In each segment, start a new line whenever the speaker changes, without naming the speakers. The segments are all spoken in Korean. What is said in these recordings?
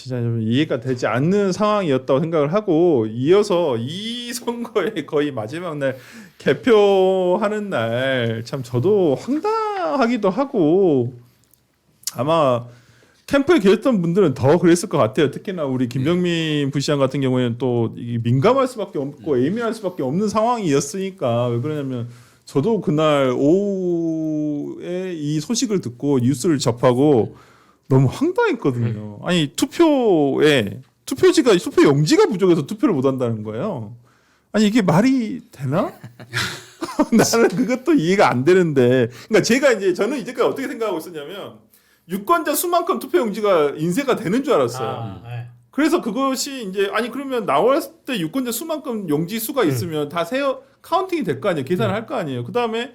진짜 좀 이해가 되지 않는 상황이었다고 생각을 하고 이어서 이 선거의 거의 마지막 날 개표하는 날 참 저도 황당하기도 하고 아마 캠프에 계셨던 분들은 더 그랬을 것 같아요. 특히나 우리 김병민 부시장 같은 경우에는 또 민감할 수밖에 없고 예민할 수밖에 없는 상황이었으니까 왜 그러냐면 저도 그날 오후에 이 소식을 듣고 뉴스를 접하고 너무 황당했거든요. 아니 투표 용지가 부족해서 투표를 못 한다는 거예요. 아니 이게 말이 되나? 나는 그것도 이해가 안 되는데. 그러니까 저는 이제까지 어떻게 생각하고 있었냐면 유권자 수만큼 투표 용지가 인쇄가 되는 줄 알았어요.
네.
그래서 그것이 이제 아니 그러면 나왔을 때 유권자 수만큼 용지 수가 있으면 다 카운팅이 될 거 아니에요. 계산을 할 거 아니에요. 그다음에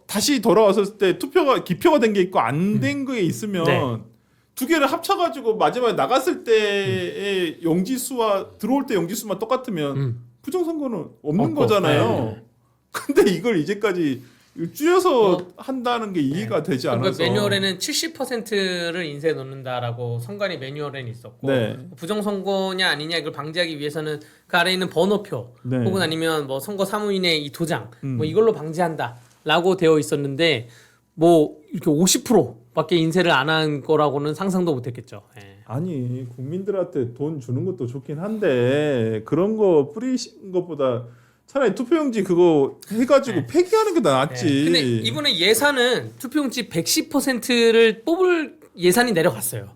다시 돌아왔을 때 기표가 된 게 있고 안 된 게 있으면
네.
두 개를 합쳐가지고 마지막에 나갔을 때의 용지 수와 들어올 때 용지 수만 똑같으면 부정선거는 없는 거잖아요. 근데 이걸 이제까지 줄여서 한다는 게 이해가 되지 않아서.
그러니까 매뉴얼에는 70%를 인쇄해 놓는다라고 선관위 매뉴얼에는 있었고
네.
부정선거냐 아니냐 이걸 방지하기 위해서는 그 아래 있는 번호표
네.
혹은 아니면 뭐 선거 사무인의 이 도장 뭐 이걸로 방지한다라고 되어 있었는데 뭐 이렇게 50%밖에 인쇄를 안 한 거라고는 상상도 못했겠죠. 예.
아니 국민들한테 돈 주는 것도 좋긴 한데 그런 거 뿌리신 것보다 차라리 투표용지 그거 해가지고 폐기하는 게 낫지.
근데 이번에 예산은 투표용지 110%를 뽑을 예산이 내려갔어요.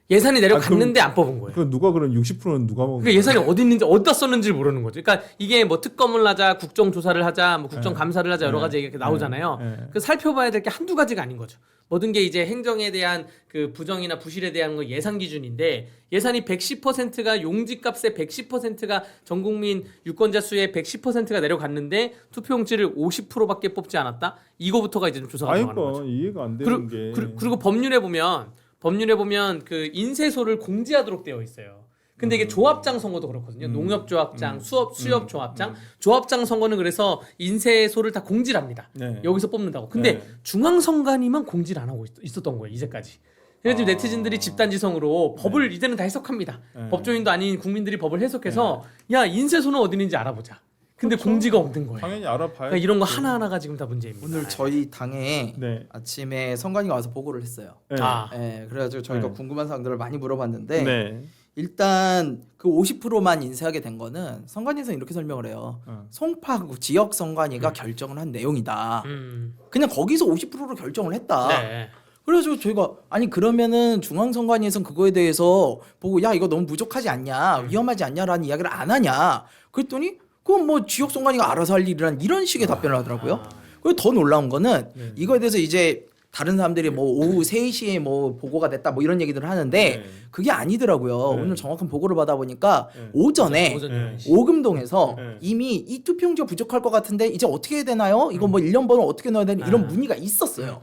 예산이 내려갔는데 안 뽑은 거예요.
그 누가 그런 60%는 누가 먹은
그러니까 예산이 어디 있는지 어디다 썼는지 모르는 거죠. 그러니까 이게 뭐 특검을 하자, 국정조사를 하자, 뭐 국정감사를 하자 여러 가지 얘기가 나오잖아요. 그 살펴봐야 될 게 한두 가지가 아닌 거죠. 모든 게 이제 행정에 대한 그 부정이나 부실에 대한 거 예산 기준인데 예산이 110%가 용지값의 110%가 전 국민 유권자 수의 110%가 내려갔는데 투표용지를 50%밖에 뽑지 않았다. 이거부터가 이제 좀 조사가 들어가는 거죠.
이해가 안 되는 게.
그리고 법률에 보면 그 인쇄소를 공지하도록 되어 있어요. 근데 이게 조합장 선거도 그렇거든요. 농협조합장, 수협조합장, 조합장 선거는 그래서 인쇄소를 다 공지를 합니다.
네.
여기서 뽑는다고. 근데
네.
중앙선관위만 공지를 안 하고 있었던 거예요. 이제까지. 그래서 지금 네티즌들이 집단지성으로 법을 이제는 다 해석합니다. 법조인도 아닌 국민들이 법을 해석해서 야 인쇄소는 어디 있는지 알아보자. 근데
그렇죠.
공지가 없는 거예요.
당연히 알아봐야.
그러니까 이런 거 하나하나가 지금 다 문제입니다.
오늘 저희 당에
네.
아침에 선관위가 와서 보고를 했어요.
네.
네, 그래가지고 저희가
네.
궁금한 사항들을 많이 물어봤는데
네.
일단 그 50%만 인쇄하게 된 거는 선관위에서 이렇게 설명을 해요. 송파구 지역 선관위가 결정을 한 내용이다. 그냥 거기서 50%로 결정을 했다.
네.
그래서 저희가 아니 그러면은 중앙선관위에서는 그거에 대해서 보고 야 이거 너무 부족하지 않냐 위험하지 않냐라는 이야기를 안 하냐 그랬더니 그건 뭐 지역선관위가 알아서 할 일이란 이런 식의 답변을 하더라고요. 그리고 더 놀라운 거는 이거에 대해서 이제 다른 사람들이 뭐 오후 3시에 뭐 보고가 됐다 뭐 이런 얘기들을 하는데 그게 아니더라고요. 오늘 정확한 보고를 받아보니까 오전에
오전
오금동에서
네.
이미 이 투표용지가 부족할 것 같은데 이제 어떻게 해야 되나요? 이거 뭐 1년 번호 어떻게 넣어야 되나 이런 문의가 있었어요.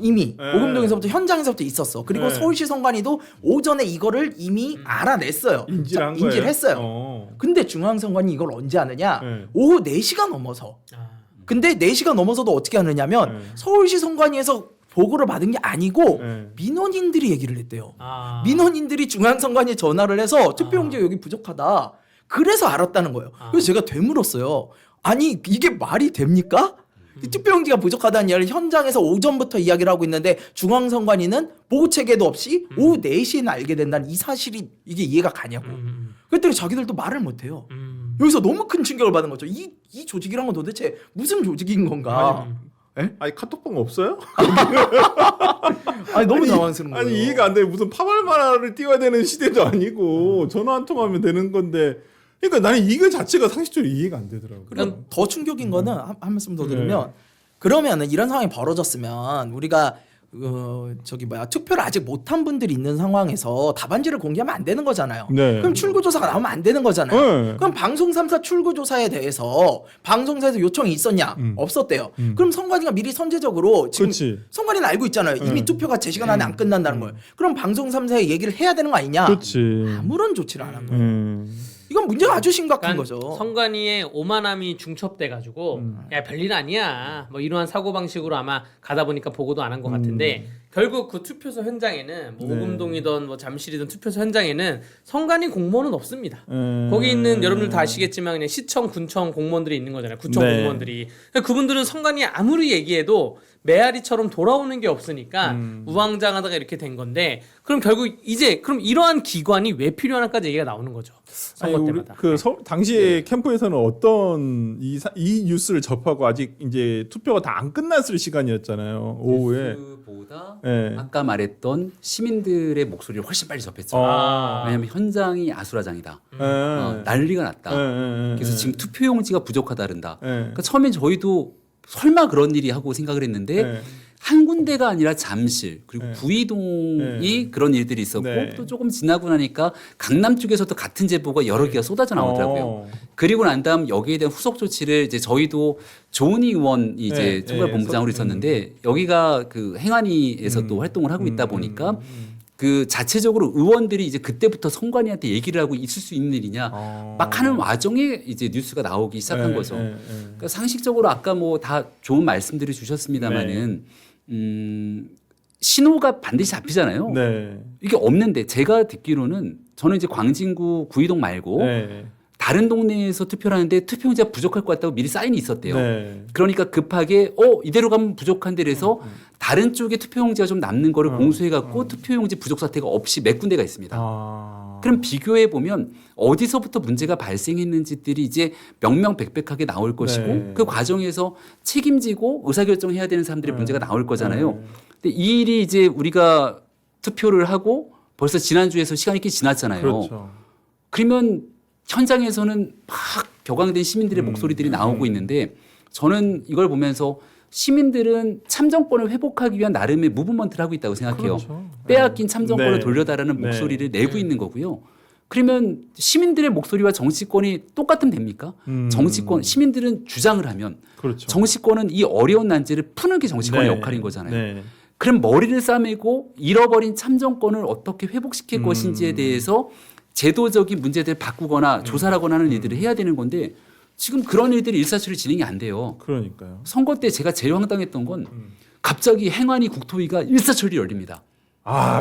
이미
네.
오금동에서부터 현장에서부터 있었어. 그리고
네.
서울시 선관위도 오전에 이거를 이미 알아냈어요.
인지를 한 거예요.
인지를 했어요. 근데 중앙선관위 이걸 언제 하느냐?
네.
오후 4시가 넘어서. 근데 4시가 넘어서도 어떻게 하느냐면 서울시 선관위에서 보고를 받은 게 아니고 민원인들이 얘기를 했대요. 민원인들이 중앙선관위에 전화를 해서 투표용지 여기 부족하다. 그래서 알았다는 거예요. 그래서 제가 되물었어요. 아니 이게 말이 됩니까? 투표용지가 부족하다는 이야기를 현장에서 오전부터 이야기를 하고 있는데 중앙선관위는 보고 체계도 없이 오후 4시에는 알게 된다는 이 사실이 이게 이해가 가냐고. 그랬더니 자기들도 말을 못해요. 여기서 너무 큰 충격을 받은 거죠. 이 조직이란 건 도대체 무슨 조직인 건가?
아니 카톡방 없어요?
아니 너무 당황스러운 거예요.
아니 이해가 안 돼. 무슨 파발마라를 띄워야 되는 시대도 아니고 전화 한 통하면 되는 건데. 그러니까 나는 이거 자체가 상식적으로 이해가 안 되더라고.
그럼 더 충격인 거는 한 말씀 더 드리면 그러면은 이런 상황이 벌어졌으면 우리가 투표를 아직 못한 분들이 있는 상황에서 답안지를 공개하면 안 되는 거잖아요.
네.
그럼 출구조사가 나오면 안 되는 거잖아요.
네.
그럼 방송 3사 출구조사에 대해서 방송사에서 요청이 있었냐? 없었대요. 그럼 선관위가 미리 선제적으로 지금
그렇지.
선관위는 알고 있잖아요. 이미 투표가 제 시간 안에 안 끝난다는 걸. 그럼 방송 3사에 얘기를 해야 되는 거 아니냐?
그렇지.
아무런 조치를 안 한 거예요. 이건 문제가 아주 심각한
그러니까
거죠.
선관위의 오만함이 중첩돼가지고 야 별일 아니야 뭐 이러한 사고 방식으로 아마 가다 보니까 보고도 안 한 것 같은데 결국 그 투표소 현장에는 뭐
네.
오금동이든 뭐 잠실이든 투표소 현장에는 선관위 공무원은 없습니다. 거기 있는 여러분들 다 아시겠지만 그냥 시청, 군청 공무원들이 있는 거잖아요. 구청
네.
공무원들이. 그러니까 그분들은 선관위 아무리 얘기해도 메아리처럼 돌아오는 게 없으니까 우왕좌왕하다가 이렇게 된 건데 그럼 결국 이제 그럼 이러한 기관이 왜 필요하나까지 얘기가 나오는 거죠. 선거 때마다.
당시에 캠프에서는 어떤 이 뉴스를 접하고 아직 이제 투표가 다 안 끝났을 시간이었잖아요. 오후에.
뉴스보다
네.
아까 말했던 시민들의 목소리를 훨씬 빨리 접했죠. 왜냐하면 현장이 아수라장이다. 난리가 났다. 그래서 지금 투표용지가 부족하다 그런다. 그러니까 처음에 저희도 설마 그런 일이 하고 생각을 했는데 한 군데가 아니라 잠실 그리고 구이동이 그런 일들이 있었고 또 조금 지나고 나니까 강남 쪽에서도 같은 제보가 여러 개가 쏟아져 나오더라고요. 그리고 난 다음 여기에 대한 후속 조치를 이제 저희도 조은희 의원이 이제 총괄본부장으로 있었는데 여기가 그 행안위에서 또 활동을 하고 있다 보니까 그 자체적으로 의원들이 이제 그때부터 선관위한테 얘기를 하고 있을 수 있는 일이냐 막 하는 와중에 이제 뉴스가 나오기 시작한 거죠. 그러니까 상식적으로 아까 뭐 다 좋은 말씀들을 주셨습니다만은 신호가 반드시 잡히잖아요.
네.
이게 없는데 제가 듣기로는 저는 이제 광진구 구이동 말고 다른 동네에서 투표를 하는데 투표용지가 부족할 것 같다고 미리 사인이 있었대요. 그러니까 급하게 이대로 가면 부족한데 그래서 다른 쪽에 투표용지가 좀 남는 거를 공수해 갖고 투표용지 부족 사태가 없이 몇 군데가 있습니다. 그럼 비교해 보면 어디서부터 문제가 발생했는지들이 이제 명명백백하게 나올 것이고 그 과정에서 책임지고 의사결정해야 되는 사람들의 문제가 나올 거잖아요. 근데 이 일이 이제 우리가 투표를 하고 벌써 지난주에서 시간이 꽤 지났잖아요.
그렇죠.
그러면 현장에서는 막 격앙된 시민들의 목소리들이 나오고 있는데 저는 이걸 보면서 시민들은 참정권을 회복하기 위한 나름의 무브먼트를 하고 있다고 생각해요.
그렇죠.
빼앗긴 참정권을
네.
돌려달라는
네.
목소리를 내고 있는 거고요. 그러면 시민들의 목소리와 정치권이 똑같으면 됩니까? 정치권 시민들은 주장을 하면
그렇죠.
정치권은 이 어려운 난제를 푸는 게 정치권의 역할인 거잖아요. 그럼 머리를 싸매고 잃어버린 참정권을 어떻게 회복시킬 것인지에 대해서 제도적인 문제들을 바꾸거나 조사를 하거나 하는 일들을 해야 되는 건데 지금 그런 일들이 일사천리 진행이 안 돼요.
그러니까요.
선거 때 제가 제일 황당했던 건 갑자기 행안위 국토위가 일사천리 열립니다.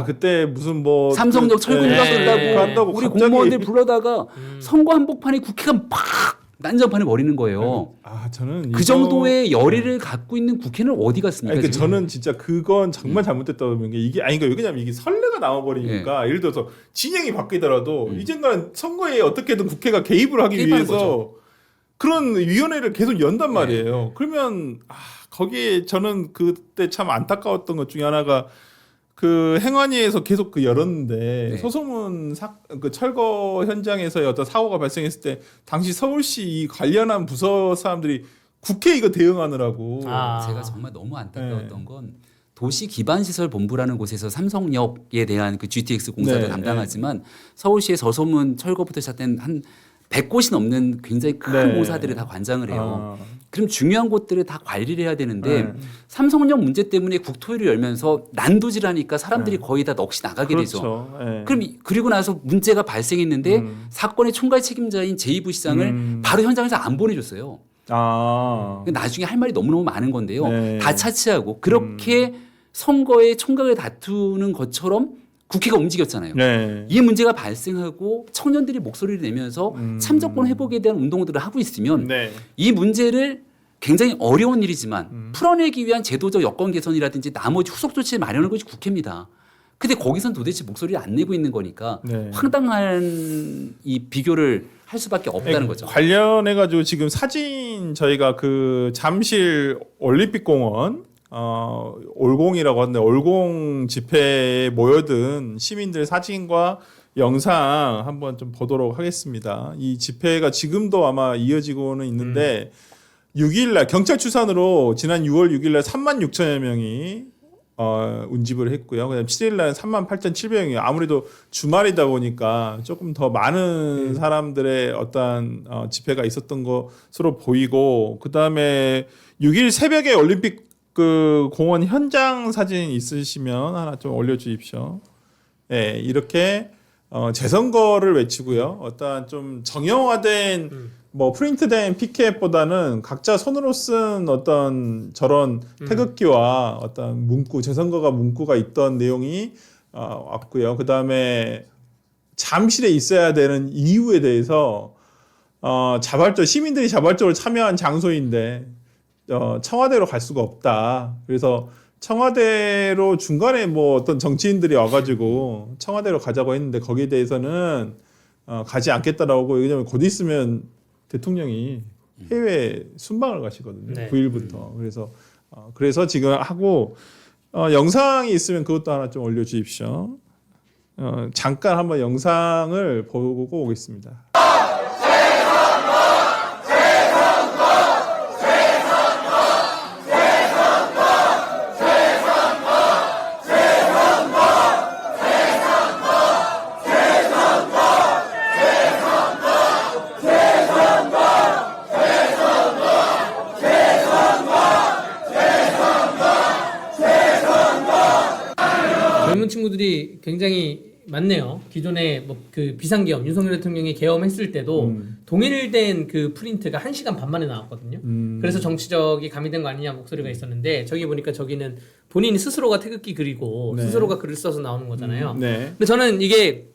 그때 무슨 뭐
삼성역 철근가
한다고
쓴다고 우리
갑자기
공무원들 불러다가 선거 한복판에 국회가 막 난장판에 버리는 거예요.
저는
그 정도의 열의를 갖고 있는 국회는 어디 갔습니까?
그러니까 저는 진짜 그건 정말 잘못됐다고 보는 게 이게 아니니까 왜냐면 이게 선례가 나와버리니까 예를 들어서 진영이 바뀌더라도 이젠가는 선거에 어떻게든 국회가 개입을 하기 위해서
거죠.
그런 위원회를 계속 연단 말이에요. 그러면 거기에 저는 그때 참 안타까웠던 것 중에 하나가 그 행안위에서 계속 열었는데 소소문 그 철거 현장에서의 어떤 사고가 발생했을 때 당시 서울시 관련한 부서 사람들이 국회 이거 대응하느라고
제가 정말 너무 안타까웠던 건 도시기반시설본부라는 곳에서 삼성역에 대한 그 GTX 공사도 담당하지만 서울시의 서소문 철거부터 시작된 한 100곳이 넘는 굉장히 큰 공사들을 다 관장을 해요. 그럼 중요한 곳들을 다 관리를 해야 되는데 삼성역 문제 때문에 국토위를 열면서 난도질하니까 사람들이 거의 다 넋이 나가게 되죠. 그럼 그리고 나서 문제가 발생했는데 사건의 총괄 책임자인 제2부시장을 바로 현장에서 안 보내줬어요. 나중에 할 말이 너무너무 많은 건데요. 다 차치하고 그렇게 선거의 총각을 다투는 것처럼 국회가 움직였잖아요. 이 문제가 발생하고 청년들이 목소리를 내면서 참정권 회복에 대한 운동들을 하고 있으면 이 문제를 굉장히 어려운 일이지만 풀어내기 위한 제도적 여건 개선이라든지 나머지 후속 조치를 마련하는 것이 국회입니다. 근데 거기선 도대체 목소리를 안 내고 있는 거니까 황당한 이 비교를 할 수밖에 없다는 거죠.
관련해 가지고 지금 사진 저희가 그 잠실 올림픽공원 올공이라고 하는데 올공 집회에 모여든 시민들 사진과 영상 한번 좀 보도록 하겠습니다. 이 집회가 지금도 아마 이어지고는 있는데 6일날 경찰 추산으로 지난 6월 6일날 36,000여 명이 운집을 했고요. 그다음 7일날 38,700명이 아무래도 주말이다 보니까 조금 더 많은 사람들의 어떤 집회가 있었던 것으로 보이고 그다음에 6일 새벽에 올림픽 그 공원 현장 사진 있으시면 하나 좀 올려주십시오. 이렇게 재선거를 외치고요. 어떠한 좀 정형화된 뭐 프린트된 피켓보다는 각자 손으로 쓴 어떤 저런 태극기와 어떤 문구, 재선거가 문구가 있던 내용이 왔고요. 그 다음에 잠실에 있어야 되는 이유에 대해서 시민들이 자발적으로 참여한 장소인데 청와대로 갈 수가 없다. 그래서 청와대로 중간에 뭐 어떤 정치인들이 와가지고 청와대로 가자고 했는데 거기에 대해서는 가지 않겠다라고. 왜냐면 곧 있으면 대통령이 해외 순방을 가시거든요.
네.
9일부터. 그래서 지금 하고 영상이 있으면 그것도 하나 좀 올려주십시오. 잠깐 한번 영상을 보고 오겠습니다.
젊은 친구들이 굉장히 많네요. 기존에 뭐 그 비상계엄 윤석열 대통령이 계엄했을 때도 동일된 그 프린트가 1시간 반 만에 나왔거든요. 그래서 정치적이 가미된 거 아니냐 목소리가 있었는데 저기 보니까 저기는 본인 스스로가 태극기 그리고
네.
스스로가 글을 써서 나오는 거잖아요.
네.
근데 저는 이게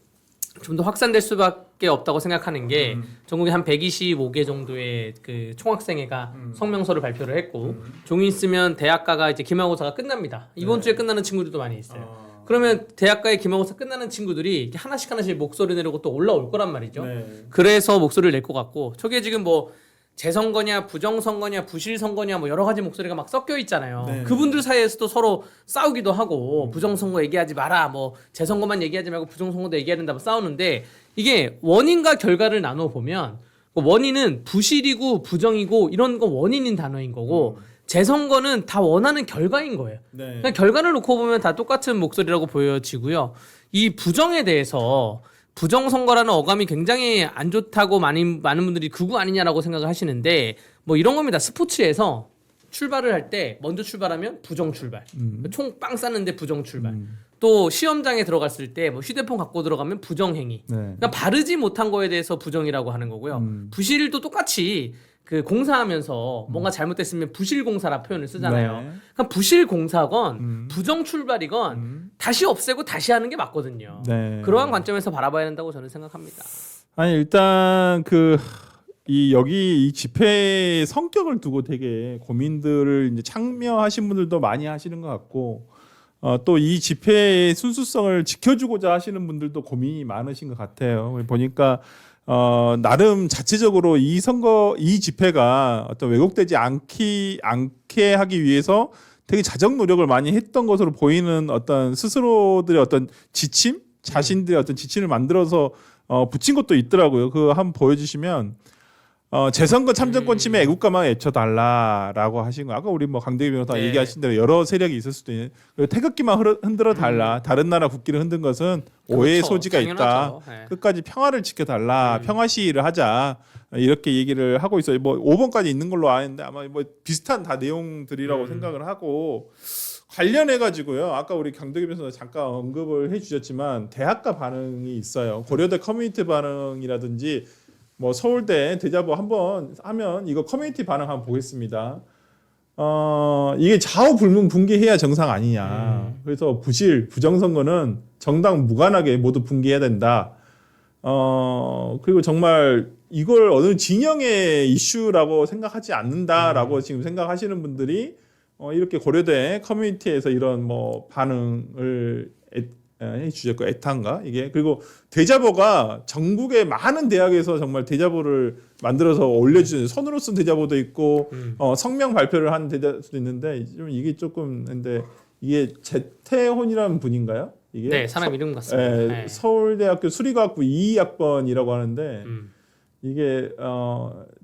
좀 더 확산될 수밖에 없다고 생각하는 게 전국에 한 125개 정도의 그 총학생회가 성명서를 발표를 했고 좀 있으면 대학가가 이제 기말고사가 끝납니다. 이번 주에 끝나는 친구들도 많이 있어요. 그러면 대학가의 기말고사 끝나는 친구들이 이렇게 하나씩 목소리 내려고 또 올라올 거란 말이죠.
네.
그래서 목소리를 낼 것 같고 저게 지금 뭐 재선거냐 부정선거냐 부실선거냐 뭐 여러 가지 목소리가 막 섞여 있잖아요.
네.
그분들 사이에서도 서로 싸우기도 하고 부정선거 얘기하지 마라 뭐 재선거만 얘기하지 말고 부정선거도 얘기해야 된다 뭐 싸우는데 이게 원인과 결과를 나눠 보면 원인은 부실이고 부정이고 이런 거 원인인 단어인 거고 재선거는 다 원하는 결과인 거예요.
네.
그냥 결과를 놓고 보면 다 똑같은 목소리라고 보여지고요. 이 부정에 대해서 부정선거라는 어감이 굉장히 안 좋다고 많은 분들이 극우 아니냐라고 생각을 하시는데 뭐 이런 겁니다. 스포츠에서 출발을 할 때 먼저 출발하면 부정 출발. 총 빵 쐈는데 부정 출발. 또 시험장에 들어갔을 때 뭐 휴대폰 갖고 들어가면 부정 행위.
네.
그러니까 바르지 못한 거에 대해서 부정이라고 하는 거고요. 부실도 똑같이 그 공사하면서 뭔가 잘못됐으면 부실공사라 표현을 쓰잖아요.
네.
그러니까 부실공사건 부정 출발이건 다시 없애고 다시 하는 게 맞거든요.
네.
그러한 관점에서 바라봐야 된다고 저는 생각합니다.
아니 일단 여기 이 집회의 성격을 두고 되게 고민들을 이제 참여하신 분들도 많이 하시는 것 같고 또 이 집회의 순수성을 지켜주고자 하시는 분들도 고민이 많으신 것 같아요. 보니까 나름 자체적으로 이 집회가 어떤 왜곡되지 않게 하기 위해서 되게 자정 노력을 많이 했던 것으로 보이는 어떤 스스로들의 어떤 지침, 자신들의 어떤 지침을 만들어서 붙인 것도 있더라고요. 그거 한번 보여주시면 재선거 참정권 침해 애국가만 외쳐달라라고 하신 거. 아까 우리 뭐 강대기 변호사
네.
얘기하신 대로 여러 세력이 있을 수도 있는. 그리고 태극기만 흔들어 달라. 다른 나라 국기를 흔든 것은 오해의
그렇죠.
소지가 있다.
당연하죠. 네.
끝까지 평화를 지켜달라. 평화 시위를 하자. 이렇게 얘기를 하고 있어요. 뭐 5번까지 있는 걸로 아는데 아마 뭐 비슷한 다 내용들이라고 생각을 하고 관련해 가지고요. 아까 우리 강대기 변호사 잠깐 언급을 해주셨지만 대학가 반응이 있어요. 고려대 커뮤니티 반응이라든지 뭐 서울대 대자보 한번 하면 이거 커뮤니티 반응 한번 보겠습니다. 이게 좌우불문분개해야 정상 아니냐. 그래서 부정선거는 정당 무관하게 모두 분개해야 된다. 그리고 정말 이걸 어느 진영의 이슈라고 생각하지 않는다라고 지금 생각하시는 분들이 이렇게 고려대 커뮤니티에서 이런 뭐 반응을 해주셨고 애탄가 이게 그리고 대자보가 전국의 많은 대학에서 정말 대자보를 만들어서 올려주는 손으로 쓴 대자보도 있고 성명 발표를 한 대자보도 있는데 좀 이게 조금 근데 이게 재태혼이라는 분인가요? 이게
네, 사람 이름 같습니다. 네.
서울대학교 수리과학부 2학번이라고 하는데 이게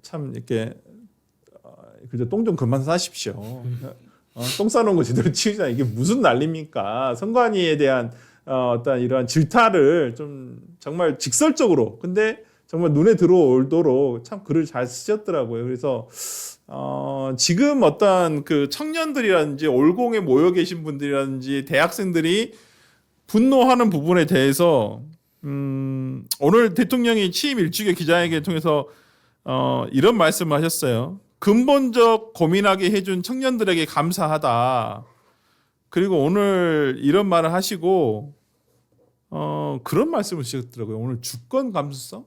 참 이렇게 그래도 똥 좀 그만 싸십시오. 똥 싸놓은 거 제대로 치우자. 이게 무슨 난리입니까? 선관위에 대한 어떤 이러한 질타를 좀 정말 직설적으로 근데 정말 눈에 들어오도록 참 글을 잘 쓰셨더라고요. 그래서 지금 어떤 그 청년들이라든지 올공에 모여 계신 분들이라든지 대학생들이 분노하는 부분에 대해서 오늘 대통령이 취임 일주기 기자회견을 통해서 이런 말씀을 하셨어요. 근본적 고민하게 해준 청년들에게 감사하다. 그리고 오늘 이런 말을 하시고 그런 말씀을 주셨더라고요. 오늘 주권 감수성?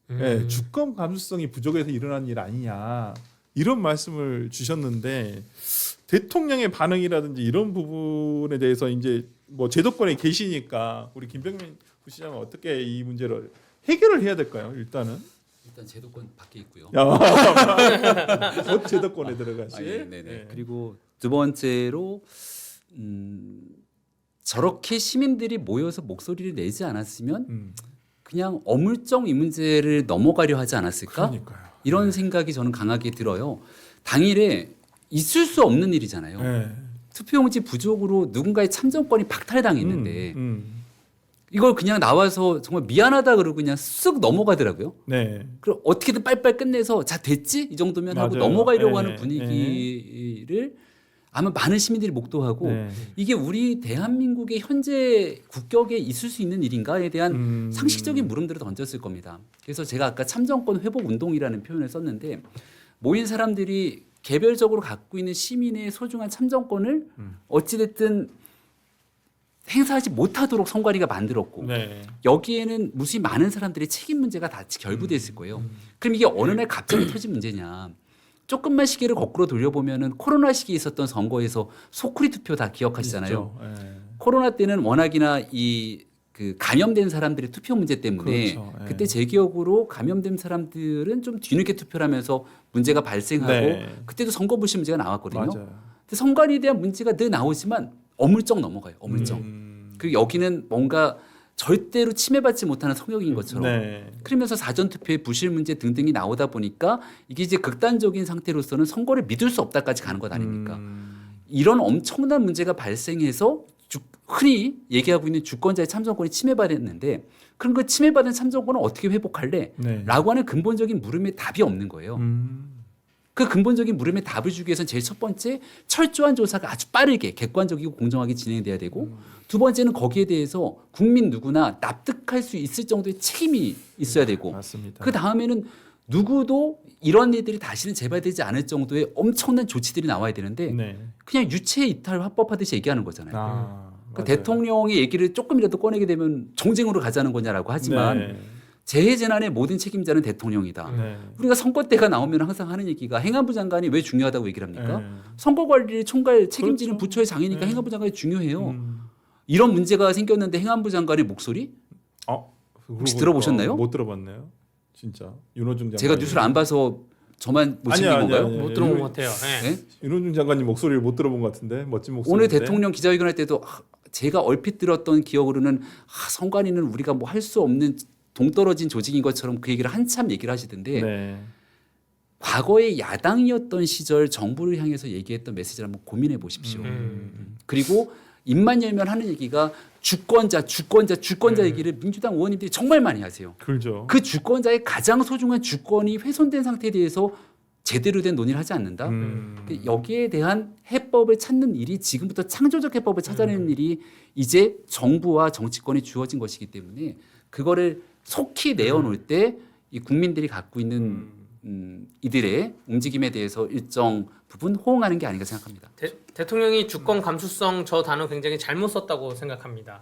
네, 주권 감수성이 부족해서 일어난 일 아니냐. 이런 말씀을 주셨는데 대통령의 반응이라든지 이런 부분에 대해서 이제 뭐 제도권에 계시니까 우리 김병민 부시장은 어떻게 이 문제를 해결을 해야 될까요? 일단
제도권 밖에 있고요.
곧 제도권에 들어가시.
네네.
네.
그리고 두 번째로 저렇게 시민들이 모여서 목소리를 내지 않았으면 그냥 어물쩡 이 문제를 넘어가려 하지 않았을까?
그러니까요.
이런 생각이 저는 강하게 들어요. 당일에 있을 수 없는 일이잖아요.
네.
투표용지 부족으로 누군가의 참정권이 박탈당했는데 이걸 그냥 나와서 정말 미안하다 그러고 그냥 쓱 넘어가더라고요.
네.
그럼 어떻게든 빨리빨리 끝내서 자 됐지 이 정도면 하고
맞아요.
넘어가려고
네.
하는 분위기를 아마 많은 시민들이 목도하고
네.
이게 우리 대한민국의 현재 국격에 있을 수 있는 일인가에 대한 상식적인 물음들을 던졌을 겁니다. 그래서 제가 아까 참정권 회복 운동이라는 표현을 썼는데 모인 사람들이 개별적으로 갖고 있는 시민의 소중한 참정권을 어찌됐든 행사하지 못하도록 선관위가 만들었고
네.
여기에는 무수히 많은 사람들의 책임 문제가 다 결부돼 있을 거예요. 그럼 이게 어느 날 갑자기 터진 문제냐? 조금만 시기를 거꾸로 돌려보면은 코로나 시기에 있었던 선거에서 소쿠리 투표 다 기억하시잖아요.
네.
코로나 때는 워낙이나 이 그 감염된 사람들의 투표 문제 때문에
그렇죠. 예.
그때 제 기억으로 감염된 사람들은 좀 뒤늦게 투표를 하면서 문제가 발생하고
네.
그때도 선거 불신 문제가 나왔거든요.
맞아요.
근데 선관위에 대한 문제가 늘 나오지만 어물쩍 넘어가요. 어물쩍. 그리고 여기는 뭔가 절대로 침해받지 못하는 성역인 것처럼.
네.
그러면서 사전투표의 부실 문제 등등이 나오다 보니까 이게 이제 극단적인 상태로서는 선거를 믿을 수 없다까지 가는 것 아닙니까? 이런 엄청난 문제가 발생해서 흔히 얘기하고 있는 주권자의 참정권이 침해받았는데 그럼 그 침해받은 참정권을 어떻게 회복할래?
네.
라고 하는 근본적인 물음에 답이 없는 거예요. 그 근본적인 물음에 답을 주기 위해서는 제일 첫 번째 철저한 조사가 아주 빠르게 객관적이고 공정하게 진행돼야 되고 두 번째는 거기에 대해서 국민 누구나 납득할 수 있을 정도의 책임이 있어야 되고
맞습니다.
그 다음에는 누구도 이런 일들이 다시는 재발되지 않을 정도의 엄청난 조치들이 나와야 되는데
네.
그냥 유체 이탈 화법하듯이 얘기하는 거잖아요. 그러니까
맞아요.
대통령의 얘기를 조금이라도 꺼내게 되면 정쟁으로 가자는 거냐라고 하지만
네.
재해재난의 모든 책임자는 대통령이다.
네.
우리가 선거 때가 나오면 항상 하는 얘기가 행안부 장관이 왜 중요하다고 얘기를 합니까?
네.
선거 관리를 총괄 책임지는
그렇죠.
부처의 장이니까
네.
행안부 장관이 중요해요. 이런 문제가 생겼는데 행안부 장관의 목소리? 혹시 들어보셨나요?
못 들어봤네요. 진짜 윤호중 장관.
제가 뉴스를 안 봐서 저만 못 챙긴 건가요?
못 들어본 것 같아요. 네.
네?
윤호중 장관님 목소리를 못 들어본 것 같은데 멋진 목소리.
오늘 대통령 기자회견 할 때도 제가 얼핏 들었던 기억으로는 선관위는 우리가 뭐 할 수 없는 동떨어진 조직인 것처럼 그 얘기를 한참 얘기를 하시던데
네.
과거에 야당이었던 시절 정부를 향해서 얘기했던 메시지를 한번 고민해 보십시오. 그리고 입만 열면 하는 얘기가 주권자 얘기를 민주당 의원님들이 정말 많이 하세요.
그렇죠.
그 주권자의 가장 소중한 주권이 훼손된 상태에 대해서 제대로 된 논의를 하지 않는다. 근데 여기에 대한 해법을 찾는 일이 지금부터 창조적 해법을 찾아내는 일이 이제 정부와 정치권에 주어진 것이기 때문에 그거를 속히 내어놓을 때 이 국민들이 갖고 있는 이들의 움직임에 대해서 일정 부분 호응하는 게 아닌가 생각합니다.
대통령이 주권 감수성 저 단어 굉장히 잘못 썼다고 생각합니다.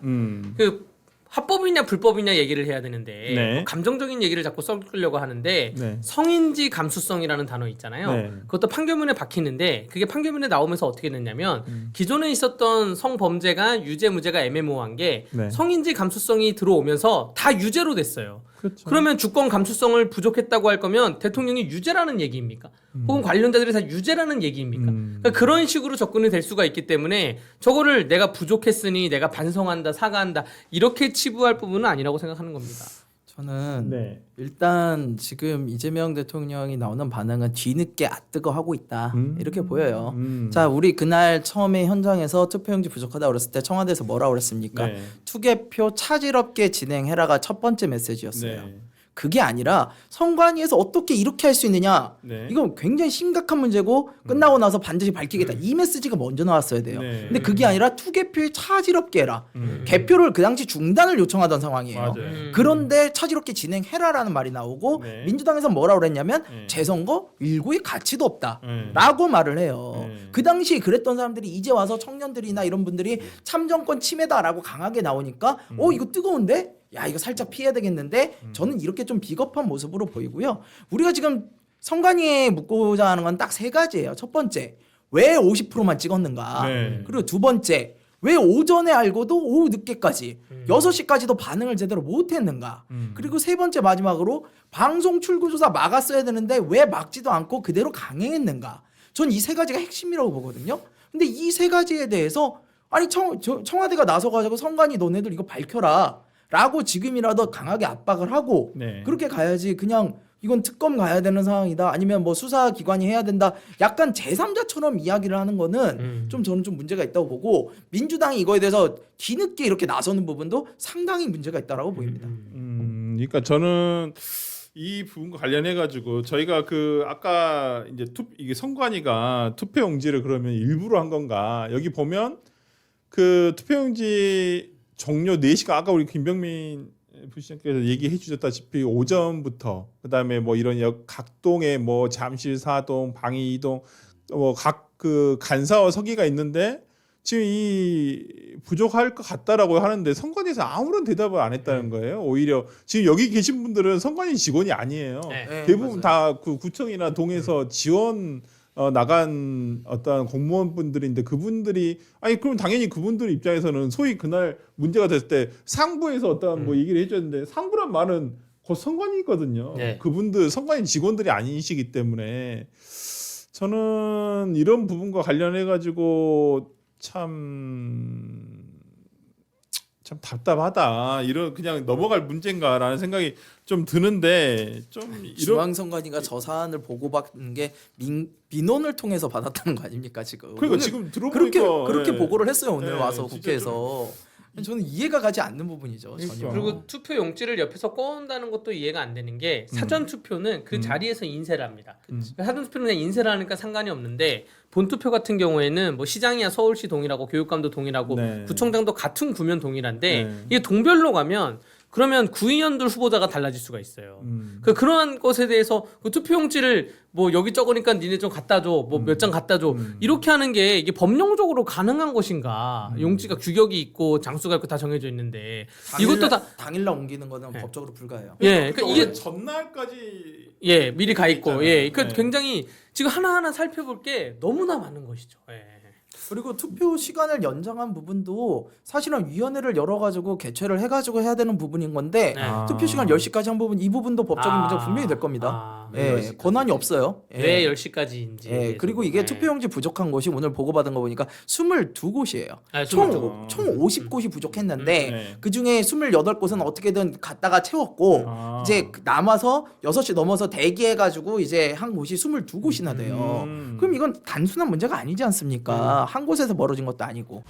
그 합법이냐 불법이냐 얘기를 해야 되는데
네.
뭐 감정적인 얘기를 자꾸 섞으려고 하는데
네.
성인지 감수성이라는 단어 있잖아요.
네.
그것도 판결문에 박히는데 그게 판결문에 나오면서 어떻게 됐냐면 기존에 있었던 성범죄가 유죄 무죄가 애매모호한 게
네.
성인지 감수성이 들어오면서 다 유죄로 됐어요.
그렇죠.
그러면 주권 감수성을 부족했다고 할 거면 대통령이 유죄라는 얘기입니까? 혹은 관련자들이 다 유죄라는 얘기입니까? 그러니까 그런 식으로 접근이 될 수가 있기 때문에 저거를 내가 부족했으니 내가 반성한다, 사과한다 이렇게 치부할 부분은 아니라고 생각하는 겁니다.
저는
네.
일단 지금 이재명 대통령이 나오는 반응은 뒤늦게 뜨거 하고 있다 이렇게 보여요. 자, 우리 그날 처음에 현장에서 투표용지 부족하다 그랬을 때 청와대에서 뭐라 그랬습니까?
네.
투개표 차질 없게 진행해라가 첫 번째 메시지였어요.
네.
그게 아니라 선관위에서 어떻게 이렇게 할 수 있느냐.
네.
이건 굉장히 심각한 문제고 끝나고 나서 반드시 밝히겠다. 이 메시지가 먼저 나왔어야 돼요.
네.
근데 그게 아니라 투개표에 차질없게 해라. 개표를 그 당시 중단을 요청하던 상황이에요.
맞아요.
그런데 차질없게 진행해라라는 말이 나오고
네.
민주당에서 뭐라 그랬냐면
네.
재선거 일구의 가치도 없다.
네.
라고 말을 해요.
네.
그 당시 그랬던 사람들이 이제 와서 청년들이나 이런 분들이 참정권 침해다라고 강하게 나오니까 이거 뜨거운데? 야 이거 살짝 피해야 되겠는데 저는 이렇게 좀 비겁한 모습으로 보이고요. 우리가 지금 선관위에 묻고자 하는 건 딱 세 가지예요. 첫 번째, 왜 50%만 찍었는가?
네.
그리고 두 번째, 왜 오전에 알고도 오후 늦게까지 6시까지도 반응을 제대로 못했는가? 그리고 세 번째 마지막으로 방송 출구조사 막았어야 되는데 왜 막지도 않고 그대로 강행했는가? 전 이 세 가지가 핵심이라고 보거든요. 근데 이 세 가지에 대해서 아니 청와대가 나서가지고 선관위 너네들 이거 밝혀라 라고 지금이라도 강하게 압박을 하고
네.
그렇게 가야지. 그냥 이건 특검 가야 되는 상황이다 아니면 뭐 수사기관이 해야 된다 약간 제3자처럼 이야기를 하는 거는 좀 저는 좀 문제가 있다고 보고 민주당이 이거에 대해서 뒤늦게 이렇게 나서는 부분도 상당히 문제가 있다라고 보입니다.
그러니까 저는 이 부분과 관련해 가지고 저희가 그 아까 이제 이게 선관위가 투표용지를 그러면 일부러 한 건가? 여기 보면 그 투표용지 종료 4시가 아까 우리 김병민 부시장께서 얘기해 주셨다시피 오전부터 그다음에 뭐 이런 각동에 뭐 잠실 4동, 방위 2동 뭐 각 그 간사와 서기가 있는데 지금 이 부족할 것 같다라고 하는데 선관위에서 아무런 대답을 안 했다는 거예요. 오히려 지금 여기 계신 분들은 선관위 직원이 아니에요.
네.
대부분 다 그 구청이나 동에서 지원 나간 어떤 공무원분들인데 그분들이 아니 그럼 당연히 그분들 입장에서는 소위 그날 문제가 됐을 때 상부에서 어떤 뭐 얘기를 해줬는데 상부란 말은 곧 선관위거든요.
네.
그분들 선관위 직원들이 아니시기 때문에 저는 이런 부분과 관련해 가지고 참 답답하다. 이런 그냥 넘어갈 문제인가라는 생각이 좀 드는데 좀 이런
중앙선관위가 저 사안을 보고받는 게 민원을 통해서 받았다는 거 아닙니까 지금?
그러니까
오늘
지금 들어보니까
그렇게
예.
보고를 했어요 오늘
네,
와서
진짜
국회에서. 저는 이해가 가지 않는 부분이죠. 전혀.
그러니까.
그리고 투표 용지를 옆에서 꺼온다는 것도 이해가 안 되는 게 사전 투표는 그 자리에서 인쇄를 합니다. 사전 투표는 그냥 인쇄를 하니까 상관이 없는데 본 투표 같은 경우에는 뭐 시장이야 서울시 동일하고 교육감도 동일하고
네.
구청장도 같은 구면 동일한데
네.
이게 동별로 가면 그러면 구의원들 후보자가 달라질 수가 있어요. 그러한 것에 대해서 그 투표용지를 뭐 여기 적으니까 니네 좀 갖다 줘, 뭐 몇 장 갖다 줘 이렇게 하는 게 이게 법령적으로 가능한 것인가? 용지가 규격이 있고 장수가 있고 다 정해져 있는데 이것도 다
당일날 옮기는 거는
네.
법적으로 불가해요.
예,
그러니까
이게
전날까지
미리 가 있고
있잖아요.
예, 그
네.
굉장히 지금 하나하나 살펴볼 게 너무나 많은 것이죠. 예.
그리고 투표 시간을 연장한 부분도 사실은 위원회를 열어가지고 개최를 해가지고 해야 되는 부분인 건데
네.
투표 시간 10시까지 한 부분 이 부분도 법적인 문제가 분명히 될 겁니다. 예, 권한이 없어요.
왜 10시까지인지.
예, 그리고 이게 투표용지 부족한 곳이 오늘 보고받은 거 보니까 22곳이에요.
아,
총
22곳.
50곳이 부족했는데
네.
그 중에 28곳은 어떻게든 갖다가 채웠고 이제 남아서 6시 넘어서 대기해가지고 이제 한 곳이 22곳이나 돼요. 그럼 이건 단순한 문제가 아니지 않습니까? 한 곳에서 벌어진 것도 아니고.